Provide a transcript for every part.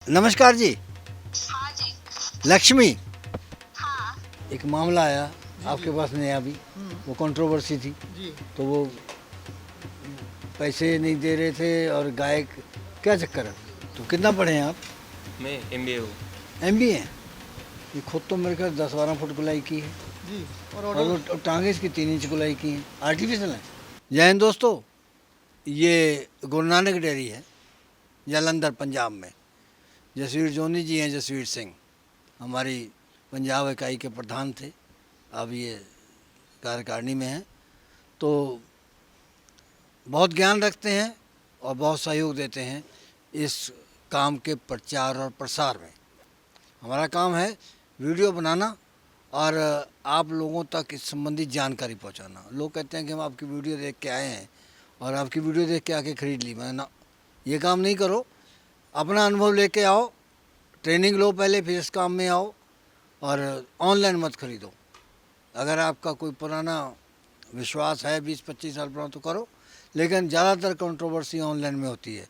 नमस्कार जी। हाँ जी। लक्ष्मी, हाँ। एक मामला आया आपके पास नया अभी, वो कंट्रोवर्सी थी। जी तो वो पैसे नहीं दे रहे थे और गायक, क्या चक्कर है? तो कितना पढ़े हैं आप? मैं MBA हूँ। MBA हैं? ये खुद तो मेरे ख्याल 10-12 फुट गुलाई की है जी और और ऑर्डर वो टांगे इसकी 3 इंच गुलाई की हैं, आर्टिफिशियल है। जय हिंद दोस्तों, ये गुरु नानक डेयरी है जालंधर पंजाब में। जसवीर जोनी जी हैं, जसवीर सिंह हमारी पंजाब इकाई के प्रधान थे, अब ये कार्यकारिणी में हैं। तो बहुत ज्ञान रखते हैं और बहुत सहयोग देते हैं इस काम के प्रचार और प्रसार में। हमारा काम है वीडियो बनाना और आप लोगों तक इस संबंधी जानकारी पहुंचाना। लोग कहते हैं कि हम आपकी वीडियो देख के आए हैं और आपकी वीडियो देख के आके ख़रीद ली। मैं ना, ये काम नहीं करो, अपना अनुभव लेके आओ, ट्रेनिंग लो पहले, फिर इस काम में आओ और ऑनलाइन मत खरीदो। अगर आपका कोई पुराना विश्वास है 20-25 साल पुराना तो करो, लेकिन ज़्यादातर कंट्रोवर्सी ऑनलाइन में होती है।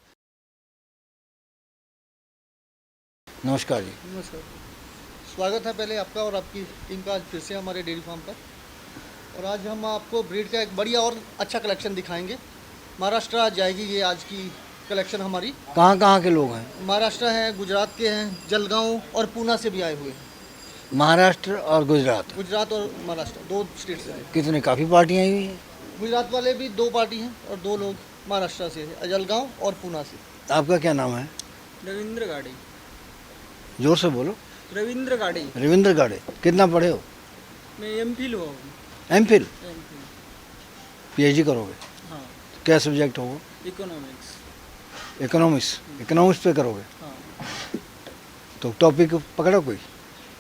नमस्कार जी। नमस्कार, स्वागत है पहले आपका और आपकी टीम का आज फिर से हमारे डेयरी फार्म पर। और आज हम आपको ब्रीड का एक बढ़िया और अच्छा कलेक्शन दिखाएंगे। महाराष्ट्र आज जाएगी ये आज की कलेक्शन हमारी। कहाँ कहाँ के लोग हैं? महाराष्ट्र हैं, गुजरात के हैं, जलगांव और पूना से भी आए हुए हैं। महाराष्ट्र और गुजरात, गुजरात और महाराष्ट्र दो स्टेट से आए। कितने, काफ़ी पार्टियाँ आई हुई हैं। गुजरात वाले भी 2 पार्टी हैं और 2 लोग महाराष्ट्र से हैं, जलगांव और पूना से। आपका क्या नाम है? रविंद्र गाड़ी। जोर से बोलो। रविंद्र गाड़ी। रविंद्र गाड़े। कितना पढ़े हो? मैं MPhil हुआ हूँ। MPhil? MPhil। PhD करोगे? हाँ। क्या सब्जेक्ट होगा? इकोनॉमिक्स। इकोनॉमिक्स पे करोगे? हाँ। तो टॉपिक पकड़ा कोई?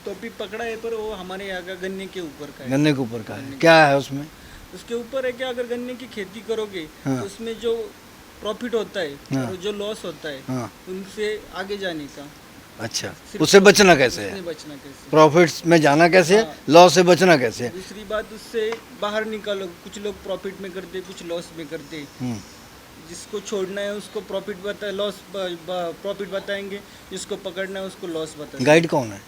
टॉपिक पकड़ा है पर वो हमारे यहाँ का गन्ने के ऊपर का है। गन्ने के ऊपर का है। क्या है उसमें? उसके ऊपर है कि अगर गन्ने की खेती करोगे हाँ। तो उसमें जो प्रॉफिट होता है हाँ। और जो लॉस होता है हाँ। उनसे आगे जाने का। अच्छा, उससे बचना कैसे उससे है? बचना कैसे। प्रॉफिट्स में जाना कैसे है? हाँ। लॉस से बचना कैसे है? दूसरी बात, उससे बाहर निकालो। कुछ लोग प्रॉफिट में करते, कुछ लॉस में करते। जिसको छोड़ना है उसको प्रॉफिट बता, लॉस प्रॉफिट बताएंगे। जिसको पकड़ना है उसको लॉस बताएंगे। गाइड कौन है?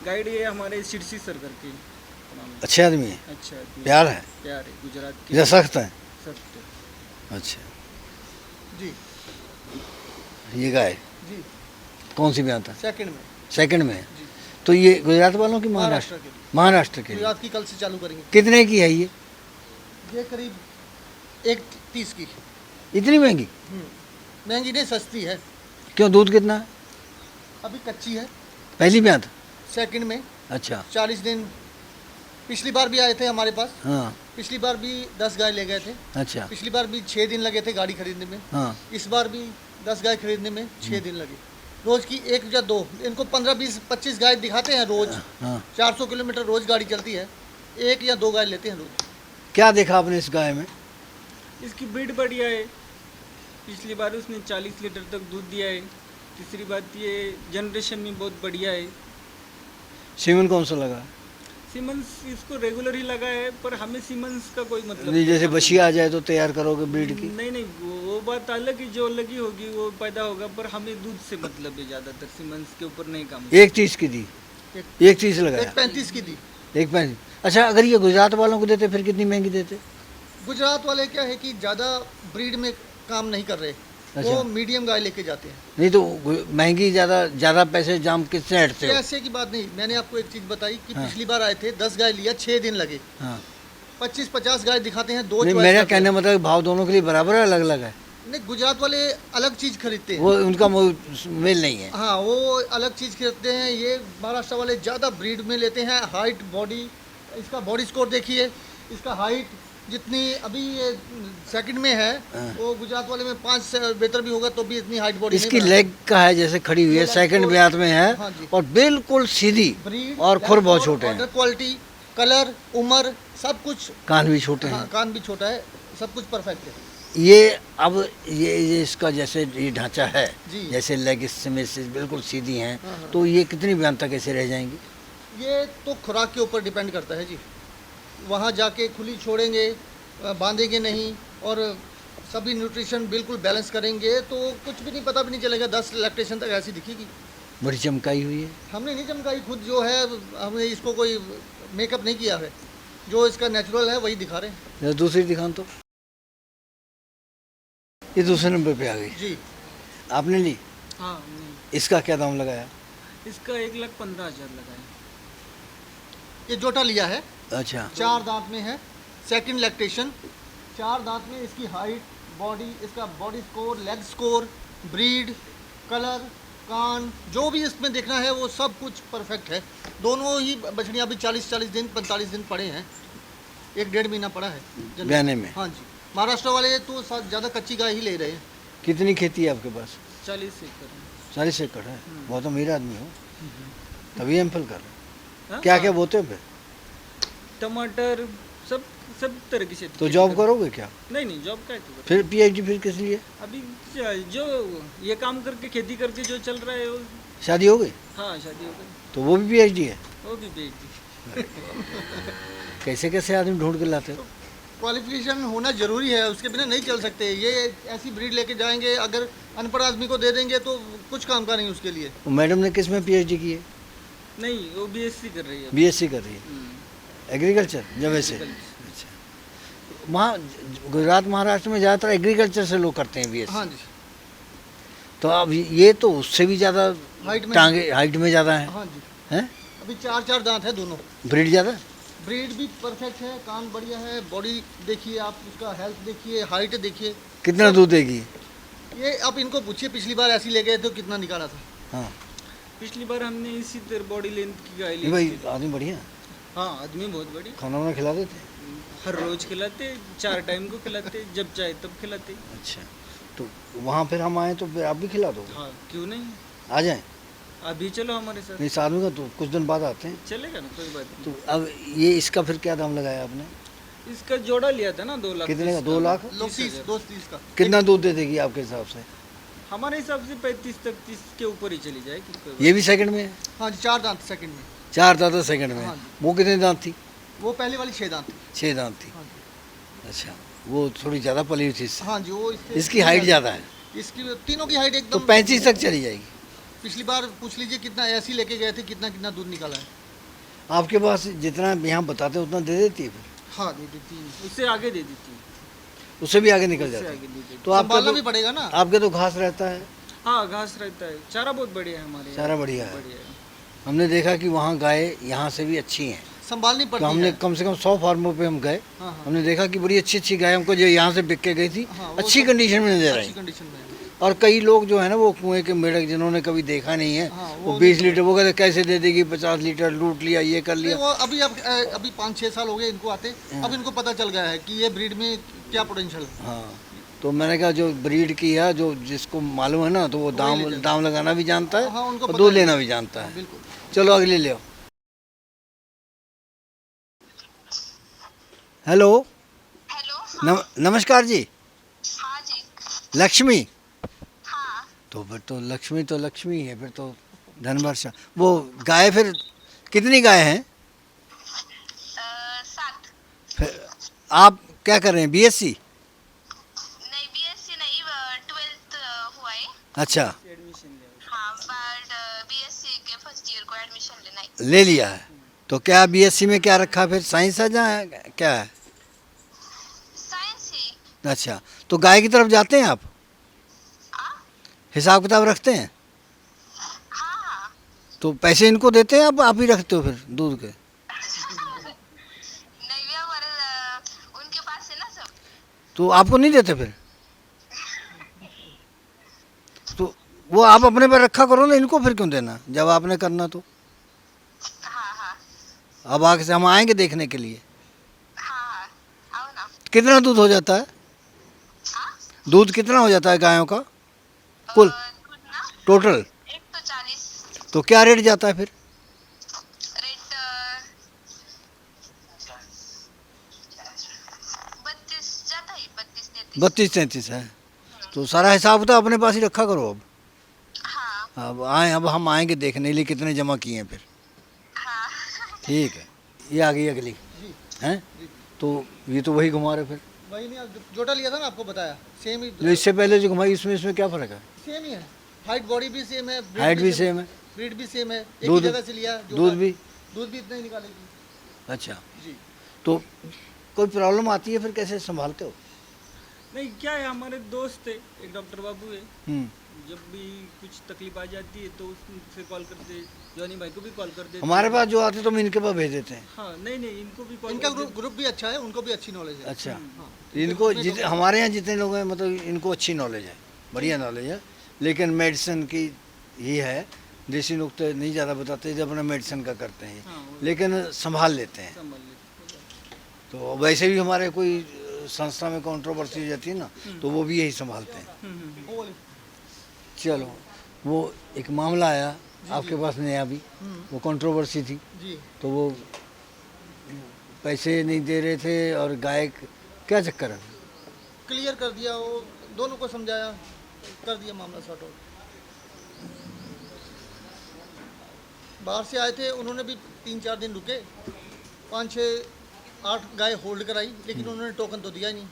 गाइड ये हमारे सिरसी सर करके नाम है। अच्छे आदमी है? अच्छा आदमी। प्यार है? प्यार है, गुजरात के। या सख्त है? सत्य। अच्छा, जी ये गाय जी कौन सी में आता है? सेकंड में। सेकंड में है। जी। तो ये गुजरात वालों की? महाराष्ट्र महाराष्ट्र? के। महाराष्ट्र के लिए। गुजरात की कल से चालू करेंगे। कितने की है ये? ये करीब 1.30 की। इतनी महंगी? महंगी नहीं, सस्ती है। क्यों, दूध कितना है? अभी कच्ची है। पहली में आता? सेकंड में अच्छा। 40 दिन। पिछली बार भी आए थे हमारे पास। हाँ। पिछली बार भी 10 गाय ले गए थे। अच्छा। पिछली बार भी 6 दिन लगे थे गाड़ी खरीदने में। हाँ। इस बार भी 10 गाय खरीदने में 6 दिन लगे। रोज की 1 या 2, इनको 15, 20, 25 गाय दिखाते हैं रोज। हाँ। 400 किलोमीटर रोज गाड़ी चलती है। 1 या 2 गाय लेते हैं रोज। क्या देखा आपने इस गाय में? इसकी ब्रीड बढ़िया है। पिछली बार उसने 40 लीटर तक दूध दिया है। तीसरी बात, ये जनरेशन में बहुत बढ़िया है। सीमन कौन सा लगा? सीमंस इसको रेगुलर ही लगा है, पर हमें सीमंस का कोई मतलब नहीं, जैसे बछिया आ जाए तो तैयार करोगे ब्रीड की? नहीं नहीं, वो बात अलग ही, जो लगी होगी वो पैदा होगा, पर हमें दूध से मतलब है ज़्यादातर। सीमंस के ऊपर नहीं काम। 1.30 की दी? 1.30 लगाया? 1.35 की दी। 1.35। अच्छा, अगर ये गुजरात वालों को देते फिर कितनी महंगी देते? गुजरात वाले क्या है कि ज़्यादा ब्रीड में काम नहीं कर रहे। अच्छा। वो मीडियम गाय लेके जाते हैं। नहीं तो महंगी ज़्यादा पैसे जाम किससे हटते हो? ऐसे की बात नहीं, मैंने आपको एक चीज़ बताई कि हाँ। पिछली बार आए थे, 10 गाय लिया, 6 दिन लगे। हाँ। 25-50 गाय दिखाते हैं, 2 नहीं, choice मेरा करते कहने हैं। मतलब भाव दोनों के लिए बराबर है, अलग अलग है? नहीं, गुजरात वाले अलग चीज़ खरीदते हैं। वो उनका मेल नहीं है। हाँ, वो अलग चीज़ खरीदते हैं। ये महाराष्ट्र वाले ज़्यादा ब्रीड में लेते हैं। हाइट, बॉडी, इसका बॉडी स्कोर देखिए, इसका हाइट जितनी अभी ये सेकंड में है, हाँ। वो गुजरात वाले में 5 से बेहतर भी होगा तो भी इतनी हाइट बॉडी इसकी लेग का है जैसे खड़ी हुई है, ये leg सेकंड को- ब्यात में है हाँ जी। और बिल्कुल सीधी, ब्रीड और खुर बहुत छोटे हैं। क्वालिटी, कलर, उम्र, सब कुछ। कान भी छोटे हाँ, हैं। कान भी छोटा है, सब कुछ परफेक्ट है। ये अब ये इसका जैसे ये ढांचा है, जी। जैसे लेग इसमें से बिल्कुल सीधी हैं, हाँ, हाँ। तो ये कितनी ब्यात तक ऐसे रह जाएंगी? ये तो खुराक के ऊपर डिपेंड करता है जी। वहाँ जाके खुली छोड़ेंगे, बांधेंगे नहीं और सभी न्यूट्रिशन बिल्कुल बैलेंस करेंगे तो कुछ भी नहीं, पता भी नहीं चलेगा। 10 लैक्टेशन तक ऐसी दिखेगी। बड़ी चमकाई हुई है। हमने नहीं चमकाई, खुद जो है हमने इसको कोई मेकअप नहीं किया है, जो इसका नेचुरल है वही दिखा रहे हैं। जरा दूसरी दिखाओ तो। ये दूसरे नंबर पे आ गई, जी आपने ली। हाँ नहीं, इसका क्या दाम लगाया? इसका 1,15,000 लगाए। ये जोटा लिया है, अच्छा 4 दांत में है, सेकंड लैक्टेशन, 4 दांत में। इसकी हाइट, बॉडी, इसका body score, leg score, breed, colour, कान, जो भी इसमें देखना है वो सब कुछ परफेक्ट है। दोनों ही बछड़ियाँ अभी 40 दिन 45 दिन पड़े हैं, 1-1.5 महीना पड़ा है जल्दी। बयाने में। हाँ जी, महाराष्ट्र वाले तो ज़्यादा कच्ची गाय ही ले रहे हैं। कितनी खेती है आपके पास? 40 एकड़। 40 एकड़ है, बहुत अमीर आदमी हो, तभी एमफिल कर रहे हाँ? हो। क्या क्या बोते हो फिर? टमाटर, सब सब तरह की खेती। तो जॉब करोगे क्या? नहीं, जॉब क्या करोगे? फिर पीएचडी फिर किस लिए? अभी जो ये काम करके, खेती करके जो चल रहा है वो। शादी हो गई हाँ, शादी हो गई, तो वो भी पीएचडी है? वो भी बेच दी। कैसे कैसे आदमी ढूंढ के लाते हो? क्वालिफिकेशन होना ज़रूरी है, उसके बिना नहीं चल सकते। ये ऐसी ब्रीड लेके जाएंगे, अगर अनपढ़ आदमी को दे देंगे तो कुछ काम का नहीं उसके लिए। वो मैडम ने किस में पीएचडी की है? नहीं, वो बीएससी कर रही है। बीएससी कर रही है, एग्रीकल्चर जब से। अच्छा, वहाँ गुजरात महाराष्ट्र में ज़्यादातर एग्रीकल्चर से लोग करते हैं बीएससी। हाँ जी, तो अब ये तो उससे भी ज़्यादा हाइट में। टांगे हाइट में ज़्यादा है, हाँ जी, हैं? अभी 4 दांत है दोनों। ब्रीड ज़्यादा? ब्रीड भी परफेक्ट है, कान बढ़िया है, बॉडी देखिए आप, उसका हेल्थ देखिए, हाइट देखिए। कितना दूध देगी? ये आप इनको पूछिए, पिछली बार ऐसी ले गए तो कितना निकाला था। हाँ पिछली बार हमने इसी तरह बॉडी लेंथ की गाय ये ली भाई थी। आदमी बढ़िया, हाँ, आदमी बहुत बड़ी। खाना वाना खिला देते? हर रोज खिलाते, 4 टाइम को खिलाते, जब चाहे तब खिलाते। अच्छा, तो वहाँ फिर हम आए तो फिर आप भी खिला दो? हाँ, क्यों नहीं, आ जाएं? अभी चलो हमारे साथ। इस आदमी का तो कुछ दिन बाद आते हैं। चलेगा ना, कोई बात तो अब ये इसका फिर क्या दाम लगाया आपने? नहीं। इसका जोड़ा लिया था ना 2 लाख। कितने का? 2 लाख? लोग 30 का। कितना दूध दे देगी आपके हिसाब से? हमारे हिसाब से 35-33 के ऊपर ही चली जाएगी, कोई बात ये भी सेकंड में है? हाँ जी, 4 दांत सेकंड में। 4 दांत सेकंड में है। हाँ जी। वो कितने दांत थी? वो पहले वाली 6 दांत थी। 6 दांत थी। हाँ जी, अच्छा, वो थोड़ी ज़्यादा पली हुई थी इससे। हाँ जी, वो इसकी हाइट ज़्यादा है इसकी तीनों की हाइट तो एकदम। 35 तक चली जाएगी। पिछली बार पूछ लीजिए कितना ऐसी लेके गए थे, कितना दूध निकाला है। आपके पास जितना यहाँ बताते हैं उतना दे देती है फिर? हाँ दे देती है। उससे आगे दे देती है, उससे भी आगे निकल उससे जाती आगे है। दे देती तो आपका संभालना तो भी पड़ेगा ना। आपके तो घास रहता है, है। हाँ, घास रहता है, चारा बहुत बढ़िया है हमारे यहाँ। चारा बढ़िया है। बढ़िया है। हमने देखा कि वहाँ गाय यहाँ से भी अच्छी हैं। संभालनी तो पड़ती हमने है। कम से कम 100 फार्मों पे हम गए, हाँ, हाँ। हमने देखा कि बड़ी अच्छी अच्छी गाय हमको जो यहाँ से बिक के गई थी, हाँ, वो अच्छी सब कंडीशन में नजर अच्छी आई। कंडीशन में है। और कई लोग जो है ना वो कुएं के मेढक जिन्होंने कभी देखा नहीं है, हाँ, वो वो 20 लीटर वो कहते कैसे दे देगी, 50 लीटर लूट लिया, ये कर नहीं, लिया। वो अभी 5-6 साल हो गए इनको आते। अब इनको पता चल गया है कि ये ब्रीड में क्या पोटेंशियल है। हाँ, तो मैंने कहा जो ब्रीड की है, जो जिसको मालूम है ना, तो वो दाम लगाना भी जानता है हाँ, उनको और पता दूध है। लेना भी जानता है। बिल्कुल। चलो अगले ले आओ। Hello, hello. नमस्कार जी। हाँ जी। लक्ष्मी? हाँ, तो फिर तो लक्ष्मी है, फिर तो धनवर्षा। वो गाय फिर कितनी गाय हैं? 7। फिर आप क्या कर रहे हैं, बीएससी? नहीं, बीएससी नहीं, 12th हुआ है। अच्छा, एडमिशन लिया। हाँ, बट बीएससी के फर्स्ट ईयर को एडमिशन लेना है। ले लिया है। तो क्या बीएससी में क्या रखा फिर, साइंस है जहाँ क्या है? साइंस ही। अच्छा, तो गाय की तरफ जाते हैं आप, हाँ, हिसाब किताब रखते हैं? हाँ। तो पैसे इनको देते हैं, आप ही रखते हो फिर दूध के? नहीं, वे हमारे उनके पास है ना सब। तो आपको नहीं देते फिर? तो वो आप अपने पे रखा करो ना, इनको फिर क्यों देना जब आपने करना? तो हाँ, हाँ, अब आगे से हम आएंगे देखने के लिए। हाँ, आओ ना। कितना दूध हो जाता है? हाँ, दूध कितना हो जाता है गायों का कुल दूध ना टोटल? 1 तो 40 तो क्या रेट जाता है फिर? रेट 32 जाता है, 32-33। 32-33 है। तो सारा हिसाब किताब अपने पास ही रखा करो। अब हाँ, अब हम आएंगे देखने के लिए कितने जमा किए हैं फिर। हाँ। ठीक है, ये आ गई अगली जी हैं। तो ये तो वही घुमा रहे फिर, वही नहीं, जोटा लिया था ना, आपको बताया सेम ही। जो इससे पहले जो घुमाई इसमें क्या फ़र्क है? सेम ही है, हाइट बॉडी भी सेम है, breed हाइट भी सेम है। ब्रीड भी सेम है, एक ही दूध- जगह से लिया। दूध भी? दूध भी इतना ही निकालेगी। अच्छा, जी। तो कोई प्रॉब्लम आती है फिर कैसे संभालते हो? नहीं, क्या है, हमारे दोस्त है, एक डॉक्टर बाबू है, हम्म, जब भी कुछ तकलीफ आ जाती है तो उससे कॉल करते, जॉनी भाई को भी कॉल करते। हमारे पास जो आते तो हम इनके पास भेज देते हैं। हाँ, नहीं नहीं, इनको भी कॉल इनका करते। ग्रुप भी अच्छा है, उनको भी अच्छी नॉलेज है। अच्छा, हाँ। इनको हमारे यहाँ जितने लोग हैं मतलब इनको अच्छी नॉलेज है, बढ़िया नॉलेज है, लेकिन मेडिसिन की ही है, देसी नुक्ते नहीं ज़्यादा बताते, जब अपना मेडिसिन का करते हैं, हाँ, वो लेकिन संभाल लेते हैं। संभाल लेते। तो वैसे भी हमारे कोई संस्था में कंट्रोवर्सी हो जाती है ना, तो वो भी यही संभालते हैं। वो वाली। चलो, वो एक मामला आया आपके पास नया भी, वो कंट्रोवर्सी थी, जी। तो वो पैसे नहीं दे रहे थे और गाय क्या चक्कर है? क्लियर कर दिया, वो दोनों को समझाया, कर दिया मामला सॉर्ट आउट। बाहर से आए थे, उन्होंने भी 3-4 दिन रुके, 5-6-8 गाय होल्ड कराई, लेकिन उन्होंने टोकन तो दिया ही नहीं।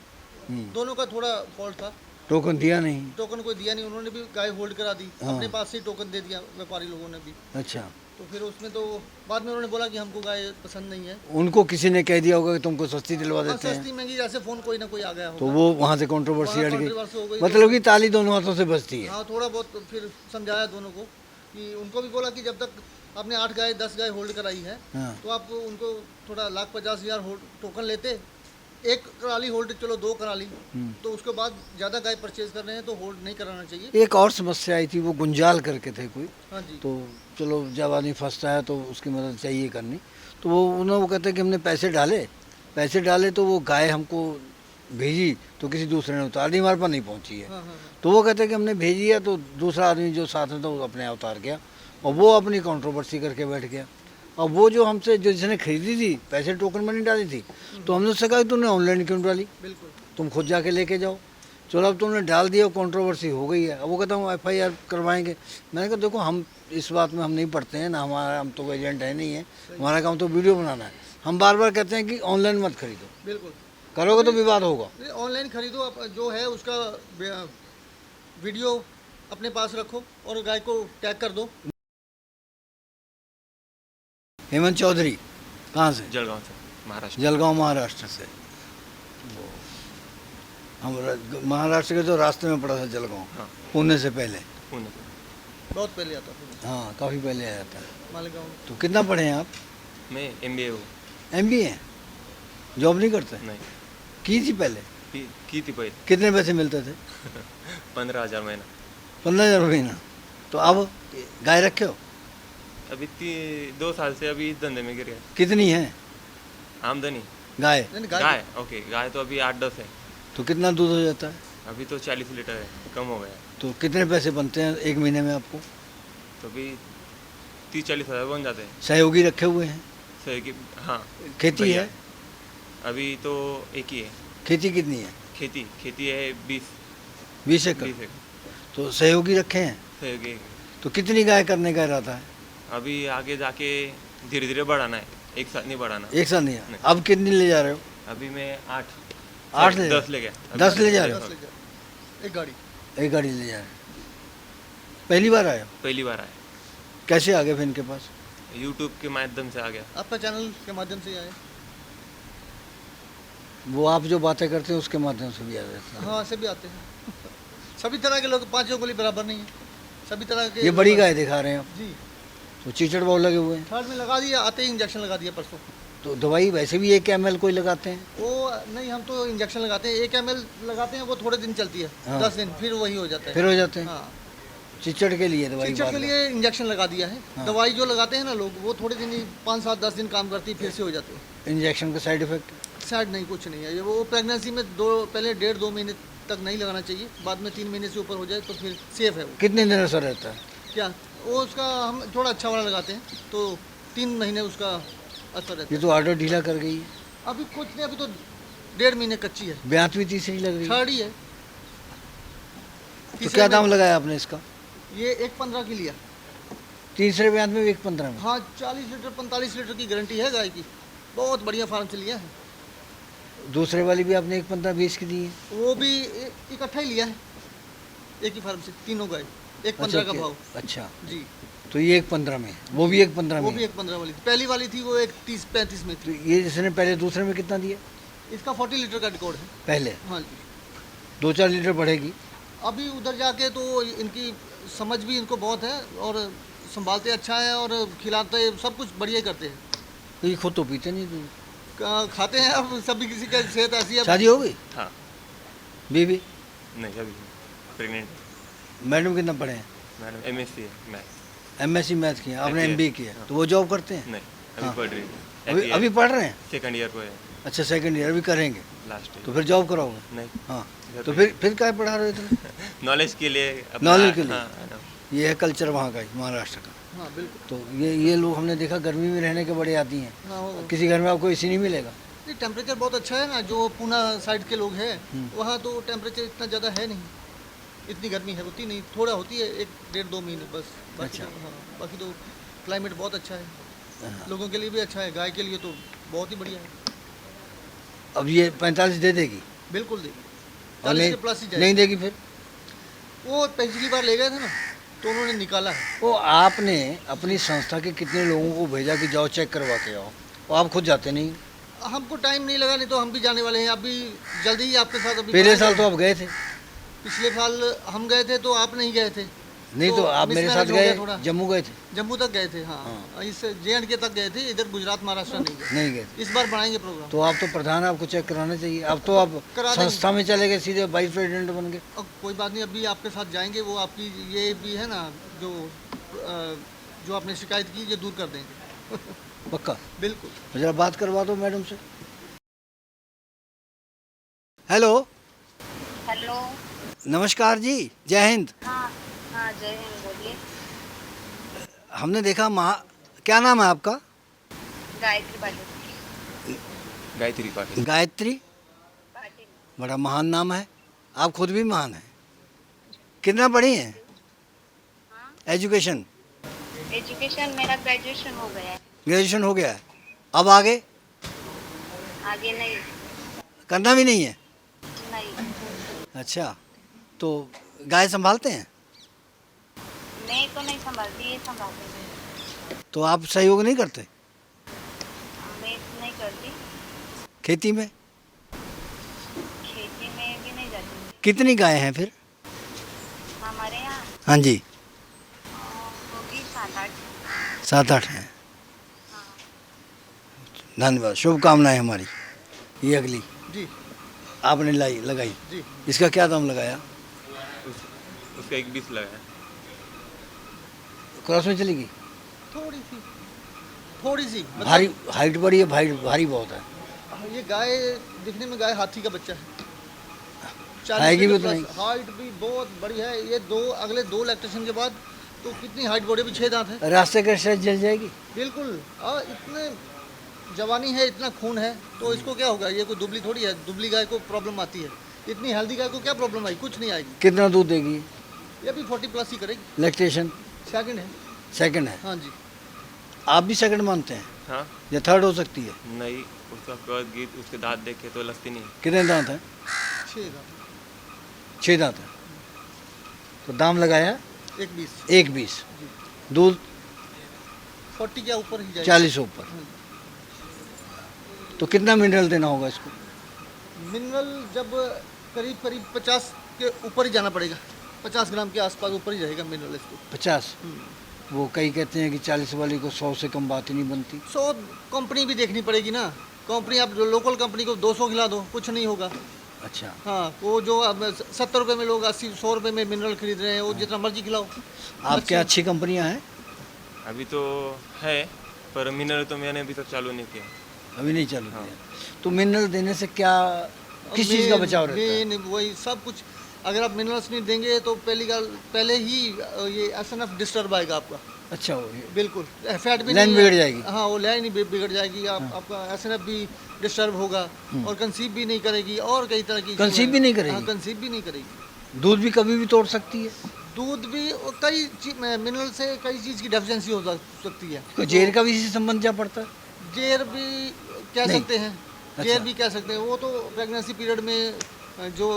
दोनों का थोड़ा फॉल्ट था, टोकन दिया नहीं? टोकन कोई दिया नहीं, उन्होंने भी गाय होल्ड करा दी, हाँ। अपने पास से ही टोकन दे दिया व्यापारी लोगों ने भी। अच्छा, तो फिर उसमें तो बाद में उन्होंने बोला कि हमको गाय पसंद नहीं है। उनको किसी ने कह दिया होगा कि तुमको सस्ती दिलवा हाँ, देते हैं, सस्ती महंगी जैसे फोन कोई ना कोई आ गया तो होगा, वो वहाँ से कंट्रोवर्सी वहाँ अड़ गई, controversy हो गई। मतलब कि ताली दोनों हाथों से बजती है। हाँ, थोड़ा बहुत तो फिर समझाया दोनों को, कि उनको भी बोला कि जब तक आपने 8 गाय 10 गाय होल्ड कराई है, हाँ। तो आप उनको थोड़ा 1,50,000 टोकन लेते, एक कराली होल्ड, चलो 2 कराली, तो उसके बाद ज़्यादा गाय परचेज कर रहे हैं तो होल्ड नहीं कराना चाहिए। एक और समस्या आई थी, वो गुंजाल करके थे कोई, हाँ जी। तो चलो जब आदमी फंसता है तो उसकी मदद चाहिए करनी, तो वो कहते हैं कि हमने पैसे डाले तो वो गाय हमको भेजी तो किसी दूसरे ने उतार दी, हमारे पास नहीं पहुंची है। हाँ हाँ हाँ। तो वो कहते हैं कि हमने भेजी है, तो दूसरा आदमी जो साथ में था वो अपने यहाँ उतार गया और वो अपनी कंट्रोवर्सी करके बैठ गया। और वो जो हमसे जो जिसने खरीदी थी, पैसे टोकन में नहीं डाली थी, तो हमने उससे कहा कि तुमने ऑनलाइन क्यों डाली, बिल्कुल। तुम खुद जाके लेके जाओ। चलो अब तुमने डाल दिया, कंट्रोवर्सी हो गई है, अब वो कहता हूँ FIR करवाएंगे। मैंने कहा देखो, हम इस बात में हम नहीं पढ़ते हैं ना, हम तो एजेंट है नहीं है, हमारा काम तो वीडियो बनाना है। हम बार बार कहते हैं कि ऑनलाइन मत खरीदो, बिल्कुल, करोगे तो विवाद होगा। ऑनलाइन खरीदो, आप जो है उसका वीडियो अपने पास रखो और गाय को टैग कर दो। हेमंत चौधरी कहाँ से? जलगांव से, महाराष्ट्र। जलगांव महाराष्ट्र से। वो हम महाराष्ट्र के तो रास्ते में पड़ा था जलगांव, हाँ। पुणे से पहले। पुणे। बहुत पहले आता था हाँ, काफ़ी पहले आया था। मालेगांव। तो कितना पढ़े हैं आप? मैं MBA हूँ। MBA हैं, जॉब नहीं करते? नहीं, की थी पहले? की थी पहले। कितने पैसे मिलते थे? 15,000 महीना। 15,000 महीना। तो अब गाय रखे हो? अभी 2 साल से अभी इस धंधे में गिर गया। कितनी है आमदनी गाय? नहीं, गाय? ओके, गाय तो अभी 8-10 है। तो कितना दूध हो जाता है? अभी तो 40 लीटर है, कम हो गया। तो कितने पैसे बनते हैं एक महीने में आपको? तो अभी 30-40 हज़ार बन जाते हैं। सहयोगी रखे हुए हैं? सही की, हाँ। खेती बढ़िया। है? अभी तो एक ही है। खेती कितनी है? खेती है 20 एकड़। 20 एकड़। तो सहयोगी रखे हैं? सही। तो कितनी गाय करने का इरादा है? अभी आगे जाके धीरे धीरे बढ़ाना है, एक साथ नहीं बढ़ाना। एक साथ नहीं है। नहीं। अब कितनी ले जा रहे हो? अभी मैं 8 ले 10 ले गया। 10 ले जा रहे हो? 10 ले जाओ, एक गाड़ी। एक गाड़ी ले जा रहे हो। पहली बार आए हो? पहली बार आया, कैसे आ गए फिर इनके पास? यूट्यूब के माध्यम से आ गया। आपका चैनल के माध्यम से आए। वो आप जो बातें करते हैं उसके माध्यम से भी आ जाते हैं। हाँ, सभी आते हैं। सभी तरह के लोग, 5 गोली बराबर नहीं है, सभी तरह के। ये बड़ी गाय दिखा रहे हैं आप, जी। तो चीचड़ बहुत लगे हुए हैं। थर्ड में लगा दिया, आते ही इंजेक्शन लगा दिया परसों। तो दवाई वैसे भी 1 ml कोई लगाते हैं? वो नहीं, हम तो इंजेक्शन लगाते हैं, 1 ml लगाते हैं, वो थोड़े दिन चलती है, हाँ। 10 दिन, फिर वही हो जाता है। फिर हो जाते हैं? हाँ, चिचड़ के लिए दवाई शिक्षक के बार-बार। लिए इंजेक्शन लगा दिया है। हाँ। दवाई जो लगाते हैं ना लोग, वो थोड़े दिन ही 5-7-10 दिन काम करती है, फिर से हो जाती है। इंजेक्शन का साइड इफेक्ट? साइड नहीं, कुछ नहीं है। ये वो प्रेगनेंसी में पहले 1.5-2 महीने तक नहीं लगाना चाहिए, बाद में 3 महीने से ऊपर हो जाए तो फिर सेफ है वो। कितने दिन असर रहता है? क्या वो उसका, हम थोड़ा अच्छा वाला लगाते हैं तो 3 महीने उसका असर रहता ये है। तो आर्डर ढीला कर गई है। अभी कुछ नहीं, अभी तो 1.5 महीने कच्ची है, ब्यात भी तीसरी लग रही है। थर्ड ही है। तो तीसरे क्या में- दाम लगाया आपने इसका? ये 1.15 की लिया। तीसरे ब्यात में 1.15 में? हाँ, 40 लीटर 45 लीटर की गारंटी है गाय की, बहुत बढ़िया फार्म से लिया है। दूसरे वाली भी आपने 1.15-20 की दी है? वो भी इकट्ठा ही लिया है, एक ही फार्म से, तीनों गाय, 1.15 का भाव। अच्छा, जी। तो ये 1.15 में है, वो भी 1.15 वो में भी है। 1.15 वाली थी, पहली वाली थी वो 1.30-35 में तो थी। ये जिसने पहले दूसरे में कितना दिया इसका 40 लीटर का रिकॉर्ड है। पहले? हाँ जी। 2-4 लीटर बढ़ेगी। अभी उधर जाके तो इनकी समझ भी इनको बहुत है और संभालते अच्छा है और खिलाते सब कुछ बढ़िया ही करते हैं। तो ये खुद तो पीते नहीं दूध। खाते हैं, अब सभी किसी का सेहत ऐसी है। शादी हो गई? हाँ। बीवी? नहीं अभी प्रेग्नेंट। मैडम कितना पढ़े हैं? मैडम MSc है मैथ। एमएससी मैथ किया, आपने MBA एमबीए किया, हाँ। तो वो जॉब करते हैं? नहीं अभी हाँ। पढ़ रही है। अभी पढ़ रहे हैं? सेकंड ईयर को है अच्छा, सेकंड ईयर अभी करेंगे, लास्ट तो फिर जॉब कराओगे? नहीं हाँ, घर तो पे। फिर क्या पढ़ा रहे हो इतना? नॉलेज के लिए Knowledge के लिए? हाँ, ये है कल्चर वहाँ का, महाराष्ट्र का। हाँ बिल्कुल। तो ये लोग हमने देखा गर्मी में रहने के बड़े आदी हैं। हाँ वो किसी घर में आपको एसी नहीं मिलेगा। नहीं, टेम्परेचर बहुत अच्छा है ना, जो पूना साइड के लोग हैं वहाँ तो टेम्परेचर इतना ज़्यादा है नहीं, इतनी गर्मी है होती नहीं, थोड़ा होती है 1-1.5-2 महीने बस। बाकी अच्छा। तो हाँ, बाकी तो क्लाइमेट बहुत अच्छा है, हाँ। लोगों के लिए भी अच्छा है, गाय के लिए तो बहुत ही बढ़िया है। अब ये 45 दे देगी बिल्कुल देगी, और 40 नहीं, के प्लस ही नहीं जाएगी। देगी फिर? वो पिछली बार ले गए थे ना, तो उन्होंने निकाला है। वो आपने अपनी संस्था के कितने लोगों को भेजा कि जाओ चेक करवा के आओ, और आप खुद जाते नहीं? हमको टाइम नहीं लगा, नहीं तो हम भी जाने वाले हैं अभी जल्दी ही आपके साथ। अभी पिछले साल तो आप गए थे? पिछले साल हम गए थे तो आप नहीं गए थे। नहीं तो आप मेरे साथ mismanage हो गया गए, थोड़ा। जम्मू गए थे? जम्मू तक गए थे हाँ, इस JNK तक गए थे, इधर गुजरात महाराष्ट्र नहीं गए। नहीं गए। इस बार बढ़ाएंगे प्रोग्राम। तो आप तो प्रधान, आपको चेक कराना चाहिए। अब तो आप करा देंगे। संस्था में चले गए, सीधे वाइस प्रेसिडेंट बन गए। अब कोई बात नहीं, अभी आपके साथ जाएंगे, वो आपकी ये भी है ना जो आपने शिकायत की ये दूर कर देंगे। पक्का? बिल्कुल। तो जरा बात करवा दो मैडम से। Hello, hello. नमस्कार जी, जय हिंद। हाँ हाँ, जय हिंद, बोलिए। हमने देखा क्या नाम है आपका? गायत्री पाटिल। गायत्री पाटिल। गायत्री, पाटिल। बड़ा महान नाम है। आप खुद भी महान हैं। कितना पढ़ी हैं? हाँ, एजुकेशन? एजुकेशन मेरा ग्रेजुएशन हो गया है। ग्रेजुएशन हो गया है, अब आगे आगे नहीं। करना भी नहीं है? नहीं, अच्छा, तो गाय संभालते हैं? मैं तो नहीं संभालती, ये संभालते हैं। तो आप सहयोग नहीं करते मैं नहीं करती, खेती में? खेती में भी नहीं जाती। कितनी गाय हैं फिर? हमारे यहाँ हाँ जी, होगी 7-8। 7-8 हैं। हाँ, धन्यवाद, शुभकामनाएं हमारी। ये अगली जी आपने लगाई, जी। इसका क्या दाम लगाया? उसका 1.20 लगा है। क्रॉस में चलेगी? थोड़ी सी भारी, हाइट बड़ी है, भारी बहुत है। ये गाय दिखने में गाय हाथी का बच्चा है। 40 आएगी भी के तो प्लस, नहीं। हाइट भी बहुत बड़ी है। ये अगले दो लैक्टेशन के बाद तो कितनी हाइट बढ़े, भी 6 दांत है। रास्ते के साथ जल जाएगी? बिल्कुल। इतने जवानी है, इतना खून है, तो इसको क्या होगा? ये कोई दुबली थोड़ी है, दुबली गाय को प्रॉब्लम आती है। इतनी हेल्दी गाय को क्या प्रॉब्लम आई? कुछ नहीं आएगी। कितना दूध देगी? ये भी 40 प्लस ही करेगी। लैक्टेशन सेकंड है। सेकंड है? हाँ जी। आप भी सेकंड मानते हैं हाँ या थर्ड हो सकती है? नहीं, उसका गीत उसके दांत देखे तो लगती नहीं। कितने दांत हैं? 6 दांत। 6 दांत हैं। तो दाम लगाया 1.20। 1.20। दूध 40 के ऊपर ही जाएगी। 40 से ऊपर। तो कितना मिनरल देना होगा इसको? मिनरल जब करीब 50 के ऊपर ही जाना पड़ेगा। 50 ग्राम के आसपास ऊपर ही रहेगा मिनरल इसको। 50? वो कई कहते हैं कि 40 वाली को 100 से कम बात ही नहीं बनती। 100 कंपनी भी देखनी पड़ेगी ना। कंपनी, आप जो लोकल कंपनी को 200 खिला दो, कुछ नहीं होगा। अच्छा, हाँ, वो जो अब 70 रुपये में लोग 80-100 रुपये में मिनरल खरीद रहे हैं, वो जितना मर्जी खिलाओ। आपके अच्छी कंपनियां हैं? अभी तो है, पर मिनरल तो मैंने अभी तक चालू नहीं किया। अभी नहीं चालू किया। तो मिनरल देने से क्या, किस चीज़ का बचाव रहता है? मेन वही सब कुछ। अगर आप मिनरल्स नहीं देंगे तो पहले ही ये SNF डिस्टर्ब आएगा आपका। अच्छा, बिल्कुल, फैट भी लाइन नहीं बिगड़ जाएगी। हाँ, वो लाइन ही बिगड़ जाएगी। आपका SNF भी डिस्टर्ब होगा और कंसीव भी नहीं करेगी, और कई तरह की कंसीव भी नहीं करेगी? हाँ, कंसीव भी नहीं करेगी। दूध भी कभी भी तोड़ सकती है? दूध भी कई मिनरल से कई चीज़ की डेफिशिएंसी हो सकती है। कोई जेर का भी इसी संबंध क्या पड़ता है? जेर भी कह नहीं। सकते हैं, अच्छा। जेर भी कह सकते हैं। वो तो प्रेगनेंसी पीरियड में जो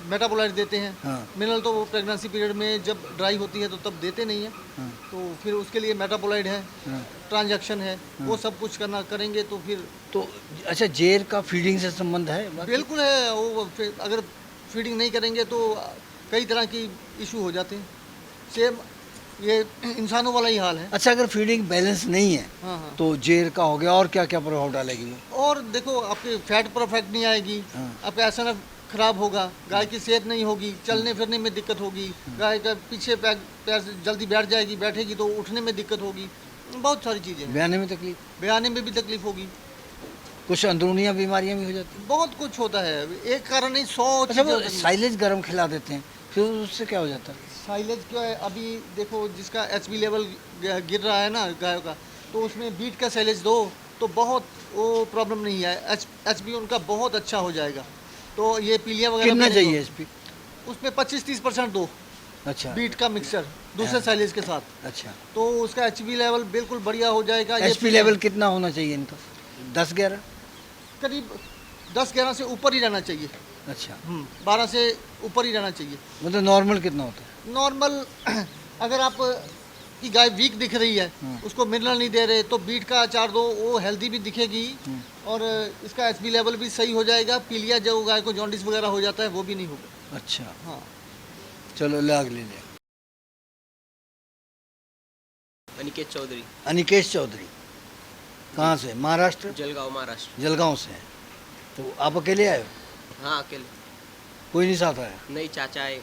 मेटाबोलाइट देते हैं। हाँ। मिनरल तो वो प्रेगनेंसी पीरियड में जब ड्राई होती है तो तब देते नहीं है। हाँ। तो फिर उसके लिए मेटाबोलाइट है, हाँ। ट्रांजैक्शन है, वो सब कुछ करना करेंगे तो फिर तो अच्छा, जेर का फीडिंग से संबंध है? बाकी- बिल्कुल है। वो फिर अगर फीडिंग नहीं करेंगे तो कई तरह की इशू हो जाते हैं। सेम ये इंसानों वाला ही हाल है। अच्छा, अगर फीडिंग बैलेंस नहीं है हाँ हाँ। तो जेर का हो गया, और क्या क्या प्रभाव डालेगी वो? और देखो आपकी फैट परफेक्ट नहीं आएगी, हाँ। आपका एसएन खराब होगा, गाय की सेहत नहीं होगी, चलने फिरने में दिक्कत होगी, गाय का पीछे पैर से जल्दी बैठ जाएगी, बैठेगी तो उठने में दिक्कत होगी, बहुत सारी चीज़ें हैं। बयाने में तकलीफ, बयाने में भी तकलीफ होगी, कुछ अंदरूनी बीमारियां भी हो जाती हैं। बहुत कुछ होता है। एक कारण नहीं 100 अच्छा, वो चीज़ें। साइलेज गर्म खिला देते हैं, फिर उससे क्या हो जाता है? साइलेज क्या है, अभी देखो जिसका एचबी लेवल गिर रहा है ना गायों का, तो उसमें बीट का साइलेज दो तो बहुत वो प्रॉब्लम नहीं है, एचबी उनका बहुत अच्छा हो जाएगा। तो ये पीलिया वगैरह कितना भी नहीं चाहिए हो- एचपी? उसमें 25-30% दो अच्छा बीट का मिक्सचर दूसरे साइलेज के साथ, अच्छा। तो उसका एचबी लेवल बिल्कुल बढ़िया हो जाएगा। एचपी लेवल कितना होना चाहिए इनका? 10-11? करीब 10-11 से ऊपर ही रहना चाहिए। अच्छा, 12 से ऊपर ही रहना चाहिए। मतलब नॉर्मल कितना होता है? नॉर्मल अगर आप की गाय वीक दिख रही है, उसको मिनरल नहीं दे रहे, तो बीट का अचार दो, वो हेल्दी भी दिखेगी और इसका एचबी लेवल भी सही हो जाएगा। पीलिया जो गाय को जॉन्डिस वगैरह हो जाता है वो भी नहीं होगा। अच्छा, हाँ। चलो लाग ले ले। अनिकेत चौधरी, अनिकेश चौधरी, कहाँ से? महाराष्ट्र? जलगांव, महाराष्ट्र। जलगांव से हैं। तो आप अकेले आए हो? हाँ, अकेले। कोई नहीं साथ आया? नहीं, चाचा आए।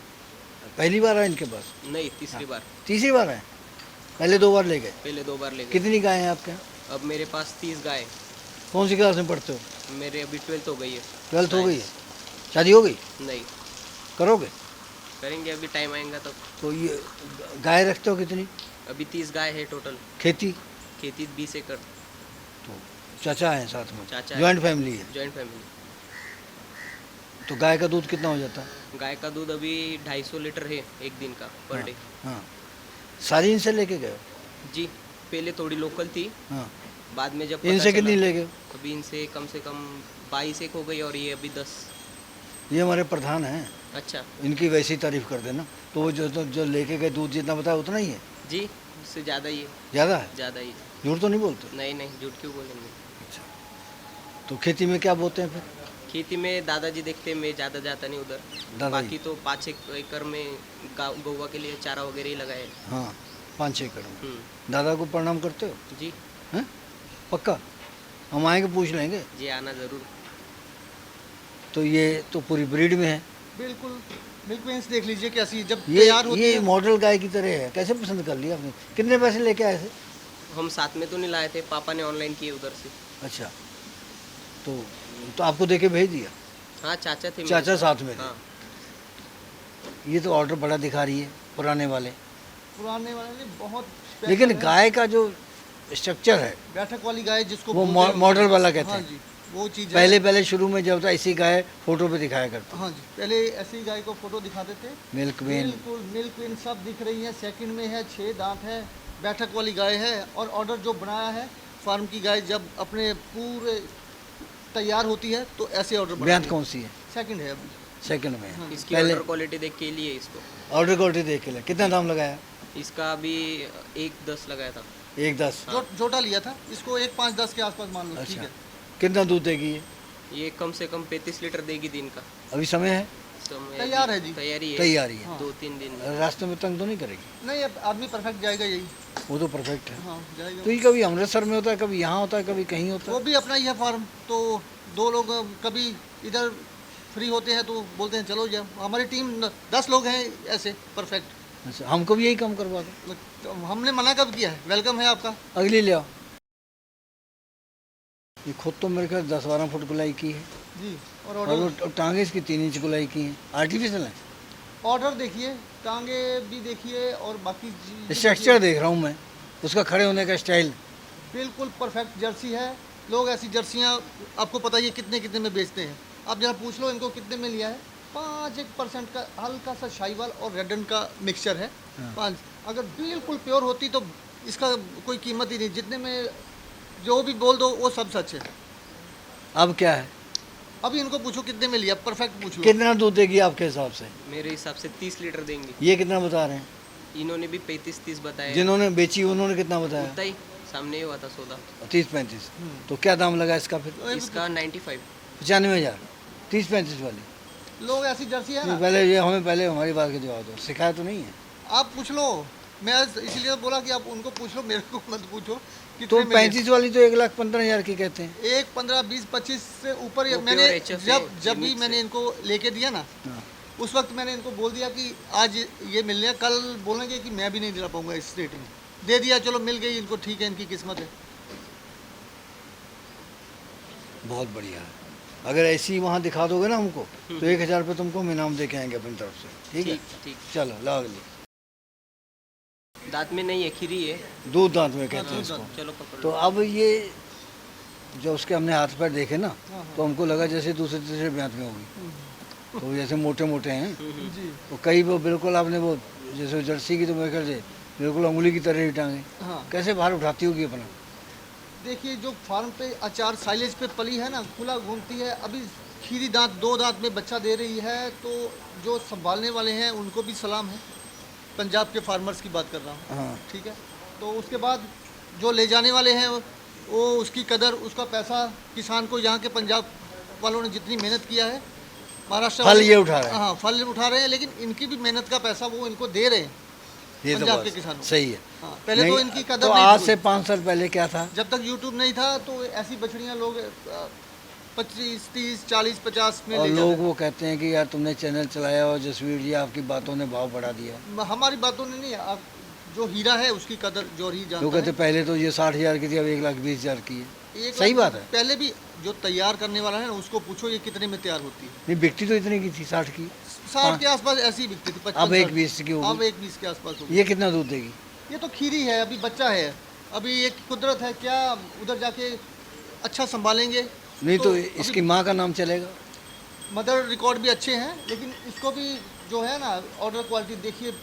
पहली बार आए इनके पास? नहीं, तीसरी बार। तीसरी बार आए? पहले 2 बार ले गए? पहले 2 बार ले गए। कितनी गाय हैं आपके यहाँ? अब मेरे पास 30 गाय। कौन सी क्लास में पढ़ते हो? मेरे अभी 12th हो गई है। 12th हो गई है? शादी हो गई? नहीं, करोगे? करेंगे, अभी टाइम आएगा तब। तो ये गाय रखते हो कितनी? अभी 30 गाय है टोटल। खेती? खेती 20 एकड़। तो चाचा हैं साथ में? चाचा जॉइंट फैमिली है? Joint family. तो गाय का दूध कितना हो जाता है? गाय का दूध अभी 250 लीटर है एक दिन का, पर डे। हाँ, सारी इनसे लेके गए हो? जी, पहले थोड़ी लोकल थी, हाँ। बाद में जब पता इनसे चला- कितनी ले गए हो? अभी इनसे कम से कम 22 एक हो गई और ये अभी 10। ये हमारे प्रधान हैं, अच्छा इनकी वैसी तारीफ कर देना। तो वो जो लेके गए दूध जितना बताया उतना ही है? जी, उससे ज़्यादा ही है। ज़्यादा है? ज़्यादा ही। झूठ तो नहीं बोलते? नहीं नहीं, झूठ क्यों बोलेंगे। अच्छा, तो खेती में क्या बोते हैं फिर? खेती में दादाजी देखते हैं, मैं ज़्यादा जाता नहीं उधर। दादाजी? बाकी तो 5 एकड़ में गौवा के लिए चारा वगैरह ही लगाए। हाँ, 5-6 एकड़ में। हम्म, दादा को प्रणाम करते हो? जी हैं? पक्का? हम आएंगे पूछ लेंगे। जी, आना ज़रूर। तो ये तो पूरी ब्रीड में है। बिल्कुल, मिल्क वेन्स देख लीजिए कैसी जब ये तैयार होती ये है। मॉडल गाय की तरह है, कैसे पसंद कर लिया आपने? कितने पैसे लेके आए थे? हम साथ में तो नहीं लाए थे, पापा ने ऑनलाइन किए उधर से। अच्छा, तो आपको देके भेज दिया? हाँ, चाचा थे मेरे चाचा साथ में थे। हाँ, ये तो ऑर्डर बड़ा दिखा रही है, पुराने वाले। पुराने वाले ने बहुत लेकिन special है। गाय का जो स्ट्रक्चर है बैठक वाली गाय जिसको वो बोलते हैं, मॉडल वाला कहते हाँ हैं। जी, वो चीज़ पहले शुरू में जब था ऐसी गाय फोटो पे दिखाया करते। हाँ जी, पहले ऐसी गाय को फोटो दिखाते थे। Milk when. बिल्कुल मिल्क वेन सब दिख रही है, सेकंड में है, 6 दांत है, बैठक वाली गाय है। और ऑर्डर जो बनाया है फार्म की गाय जब अपने पूरे तैयार होती है तो ऐसे ऑर्डर ब्रांड कौन सी है? सेकंड है अभी। सेकंड में है। इसकी पहले ऑर्डर क्वालिटी देख के लिए इसको। ऑर्डर क्वालिटी देख के लिया। कितना दाम लगाया? इसका अभी 1.10 लगाया था। 1.10। जोटा लिया था इसको, 1.5-10 के आसपास मान लो। ठीक अच्छा, है। कितना दूध देगी ये? ये कम से कम 35 लीटर देगी दिन का। अभी समय है? समय तैयार अभी है जी। तैयारी है। तैयारी है। 2-3 दिन में। रास्ते में तंग तो नहीं करेगी? नहीं, अब आदमी परफेक्ट जाएगा यही। वो तो परफेक्ट है। हाँ, जाएगा। तो ये कभी अमृतसर में होता है, कभी यहाँ होता है, कभी कहीं होता वो है। भी अपना ही है फार्म, तो 2 लोग कभी इधर फ्री होते हैं तो बोलते हैं चलो जाओ। हमारी टीम 10 लोग हैं ऐसे परफेक्ट। अच्छा, हमको भी यही काम करवा दो। तो हमने मना कब किया है? वेलकम है आपका। अगली ले आओ। ये खुद तो मेरे ख्याल 10-12 फुट गुलाई की है जी। और और ऑर्डर वो टांगे इसकी 3 इंच गुलाई की है। आर्टिफिशियल है। ऑर्डर देखिए, टांगे भी देखिए और बाकी चीज़ स्ट्रक्चर देख रहा हूँ मैं, उसका खड़े होने का स्टाइल। बिल्कुल परफेक्ट जर्सी है। लोग ऐसी जर्सियाँ आपको पता ही है कितने कितने में बेचते हैं। आप जरा पूछ लो इनको कितने में लिया है। 5% का हल्का सा शाहीवाल और रेडन का मिक्सचर है। 5 अगर बिल्कुल प्योर होती तो इसका कोई कीमत ही नहीं। जितने में जो भी बोल दो वो सब सच है। अब क्या है? अभी इनको पूछो कितने में लिया, परफेक्ट पूछ लो। कितना दूध देगी आपके हिसाब से? मेरे हिसाब से 30 लीटर देंगे। ये कितना बता रहे हैं? इन्होंने भी 35-30 बताया। जिन्होंने बेची उन्होंने कितना बताया? उतना ही सामने ही हुआ था सौदा। 30-35। तो क्या दाम लगा इसका फिर? इसका 95। 95,000। 30-35 वाली। लोग ऐसी जर्सी है नहीं, ना, पहले ये हमें पहले हमारी बात का जवाब दो, शिकायत तो नहीं है? आप पूछ लो। मैं इसलिए बोला कि आप उनको पूछ लो, मेरे को मत पूछो। तो कितने में 35 वाली तो 1,15,000 की कहते हैं। 1, 15, 20, 25 से ऊपर वो मैंने pure HF जब भी limit मैंने से। इनको लेके दिया ना, हाँ। उस वक्त मैंने इनको बोल दिया कि आज ये मिलने हैं, कल बोलेंगे कि मैं भी नहीं दिला पाऊंगा इस रेट में। दे दिया, चलो मिल गई इनको, ठीक है, इनकी किस्मत है। बहुत बढ़िया है। अगर ऐसी वहाँ दिखा दोगे ना हमको तो 1,000 रुपये तुमको हम इनाम दे के आएंगे अपनी तरफ से। ठीक है, ठीक। चलो लाओ अगली। दांत में नहीं है, खीरी है। दूध दांत में कहते हैं इसको। चलो पकड़ तो लो। अब ये जो उसके हमने हाथ पैर देखे ना, तो हमको लगा जैसे दूसरे तीसरे ब्यात में होगी। तो जैसे मोटे मोटे हैं, जी तो कई वो बिल्कुल आपने वो जैसे जर्सी की तो मेरे ख्याल से बिल्कुल अंगुली की तरह ही टांगे। हाँ, कैसे बाहर उठाती होगी अपना? देखिए जो फार्म पे अचार साइलेज पे पली है ना, खुला घूमती है। अभी खीरी दांत 2 दांत में बच्चा दे रही है, तो जो संभालने वाले हैं उनको भी सलाम है। पंजाब के फार्मर्स की बात कर रहा हूँ, हाँ, ठीक है। तो उसके बाद जो ले जाने वाले हैं वो उसकी कदर, उसका पैसा किसान को, यहाँ के पंजाब वालों ने जितनी मेहनत किया है, महाराष्ट्र फल वाले- ये उठा रहे हैं। हाँ, फल उठा रहे हैं, लेकिन इनकी भी मेहनत का पैसा वो इनको दे रहे हैं, ये तो पंजाब बात के किसानों को। सही है। हाँ, पहले तो नहीं, इनकी कदर तो नहीं आज थी। से 5 साल पहले क्या था? जब तक यूट्यूब नहीं था तो ऐसी बछड़ियाँ लोग 25, 30, 40, 50 में और ले लोग जाते वो कहते हैं कि यार तुमने चैनल चलाया और जसवीर जी आपकी बातों ने भाव बढ़ा दिया। हैं। हमारी बातों ने नहीं, आप जो हीरा है उसकी कदर जो ही लोग जानता कहते है। पहले तो ये 60,000 की थी, अब 1,20,000 की है। एक सही लाख बात है। पहले भी जो तैयार करने वाला है ना, उसको पूछो ये कितने में तैयार होती है। नहीं, बिकती तो इतनी की थी 60 की। 60 के आसपास ऐसी ही बिकती थी। 55, अब 1,20 की होगी। अब 1,20 के आसपास होगी। ये कितना दूध देगी? ये तो खीरी है, अभी बच्चा है, अभी एक कुदरत है, क्या उधर जाके अच्छा संभालेंगे। नहीं तो अभी इसकी माँ का नाम चलेगा? मदर रिकॉर्ड भी अच्छे हैं, लेकिन इसको भी जो है ना, ऑर्डर क्वालिटी देखिए,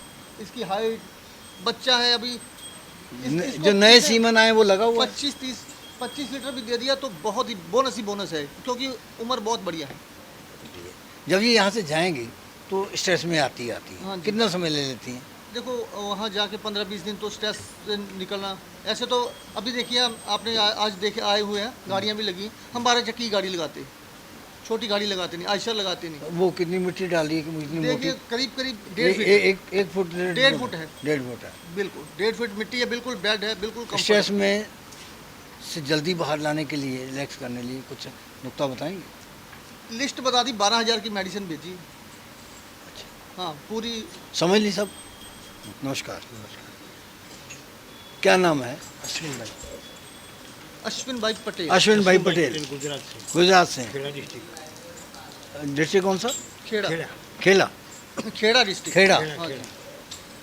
इसकी हाइट, बच्चा है अभी। इसको जो नए कितने- सीमन आए वो लगा हुआ है। 25 लीटर भी दे दिया तो बहुत ही बोनस ही बोनस है, क्योंकि उम्र बहुत बढ़िया है। जब ये यहाँ से जाएंगी तो स्ट्रेस में आती हाँ है। जी। कितना समय ले लेती हैं? देखो वहाँ जाके 15-20 दिन तो स्ट्रेस से निकलना। ऐसे तो अभी देखिए आपने आज देखे आए हुए हैं, गाड़ियाँ भी लगी हैं। हम 12 चक्की की गाड़ी लगाते, छोटी गाड़ी लगाते नहीं, आयशर लगाते नहीं। वो कितनी मिट्टी डाली है कि कितनी मोटी? देखिए करीब 1.5 फीट है। एक फुट 1.5 फुट है। 1.5 फुट है। बिल्कुल 1.5 फीट मिट्टी है, बिल्कुल बेड है, बिल्कुल स्ट्रेस comfort में से जल्दी बाहर लाने के लिए, रिलैक्स करने के लिए कुछ नुक्ता बताएंगे? है। लिस्ट बता दी, 12,000 की मेडिसिन भेजी। हाँ, पूरी। समझ ली सब? नमस्कार। क्या नाम है? अश्विन भाई पटेल, अश्विन भाई पटेल, गुजरात से, गुजरात से। खेड़ा डिस्ट्रिक्ट। डिस्ट्रिक्ट कौन सा? खेड़ा, खेड़ा, खेला, खेड़ा डिस्ट्रिक्ट। खेड़ा। हाँ जी।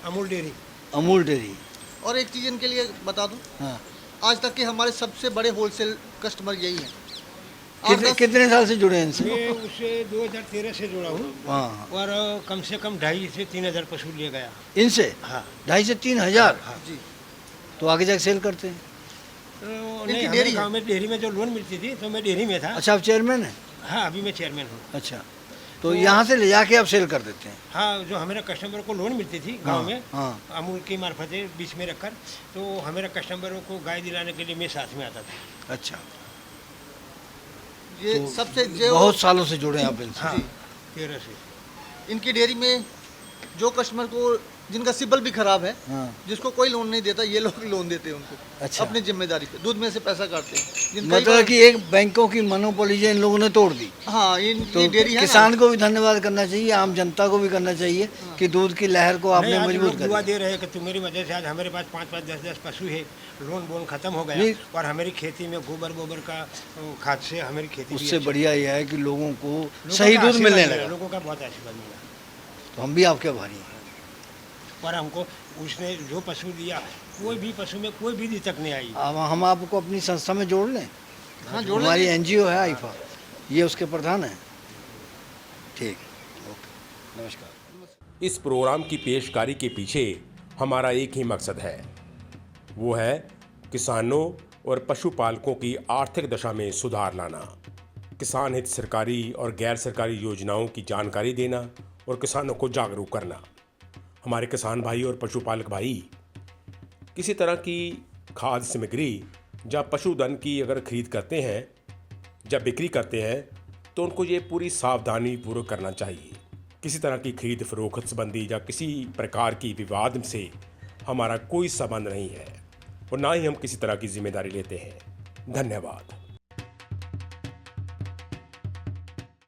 अमूल डेयरी। अमूल डेयरी। और एक चीज़ इनके लिए बता दूं, हाँ, आज तक के हमारे सबसे बड़े होलसेल कस्टमर यही हैं। आठ कितने दस- कितने साल से जुड़े हैं इनसे? मैं उससे 2013 से जुड़ा हूँ हाँ, और कम से कम 2,500 से 3,000 पशु ले गया। इनसे हाँ 2,500 से 3,000। हाँ। जी। तो आगे जाके सेल करते हैं? तो इनकी नहीं, डेयरी हमारे है। गाँव में डेयरी में जो लोन मिलती थी तो मैं डेयरी में था। अच्छा, आप चेयरमैन हैं? हाँ, अभी मैं चेयरमैन हूँ। अच्छा, तो यहाँ से ले जाके आप सेल कर देते हैं? हाँ, जो हमारे कस्टमर को लोन मिलती थी गांव में, हाँ, अमूल की मार्फत बीच में रखकर, तो हमारे कस्टमरों को गाय दिलाने के लिए मैं साथ में आता था। अच्छा। ये तो सबसे जो बहुत सालों से जुड़े हैं आप इनसे? हाँ, जी। 13 से। इनकी डेयरी में जो कस्टमर को, जिनका सिबल भी खराब है, हाँ, जिसको कोई लोन नहीं देता, ये लोग लोन देते हैं उनको। अच्छा। अपनी जिम्मेदारी पे दूध में से पैसा काटते हैं। जिन कई मतलब बार- कि एक बैंकों की मोनोपोली इन लोगों ने तोड़ दी। हाँ, तो ये डेयरी है ना। किसान को भी धन्यवाद करना चाहिए, आम जनता को भी करना चाहिए कि दूध की लहर को नहीं, आपने आज मजबूत लोग कर दुआ दिया। दे रहे हैं कि तुम्हारी वजह से आज हमारे पास 5-5, 10-10 पशु है, लोन बोन खत्म हो नहीं। गया और हमारी खेती में गोबर का खाद से हमारी खेती भी उससे अच्छी- बढ़िया यह है कि लोगों को लोगों सही का दूध आशीर्वाद मिलने मिला, लगा। लोगों का बहुत आशीर्वाद मिला। तो हम भी आपके आभारी हैं। और हमको उसने जो पशु दिया, कोई भी पशु में कोई भी दिक्कत नहीं आई। अब हम आपको अपनी संस्था में जोड़ लें? हाँ, जोड़ हमारी लेंगे। एनजीओ है आईफा, ये उसके प्रधान हैं। ठीक, ओके, नमस्कार। इस प्रोग्राम की पेशकारी के पीछे हमारा एक ही मकसद है, वो है किसानों और पशुपालकों की आर्थिक दशा में सुधार लाना। किसान हित सरकारी और गैर सरकारी योजनाओं की जानकारी देना और किसानों को जागरूक करना। हमारे किसान भाई और पशुपालक भाई किसी तरह की खाद्य सामग्री या पशुधन की अगर खरीद करते हैं या बिक्री करते हैं तो उनको ये पूरी सावधानी पूर्वक करना चाहिए। किसी तरह की खरीद फरोख्त संबंधी या किसी प्रकार की विवाद से हमारा कोई संबंध नहीं है और ना ही हम किसी तरह की जिम्मेदारी लेते हैं। धन्यवाद।